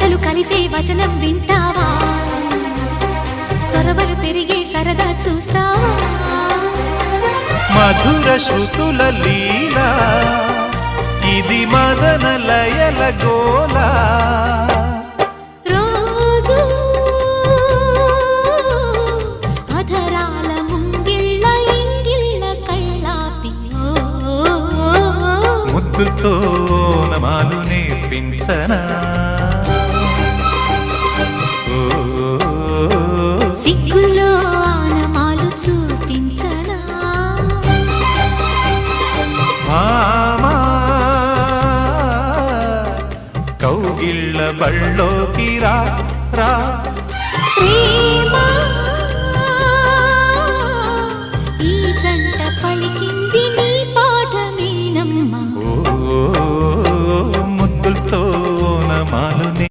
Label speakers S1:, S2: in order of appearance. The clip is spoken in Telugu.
S1: వరసలు కలిసే వచనం వింటావా చొరవలు పెరిగే సరదా చూస్తావా
S2: మధుర శృతుల లీలా ఇది మదన లయల గోలా
S1: రోజు అధరాల ముంగిళ్ళ ఇంగిళ్ళ కళ్ళాపి
S2: ముద్దుతో నమాలు నేర్పించనా
S1: సిగ్గుల్లో ఆనమాలు చూపించనా
S2: భామా కౌగిళ్ళ బళ్ళోకి రా రా
S1: ప్రేమ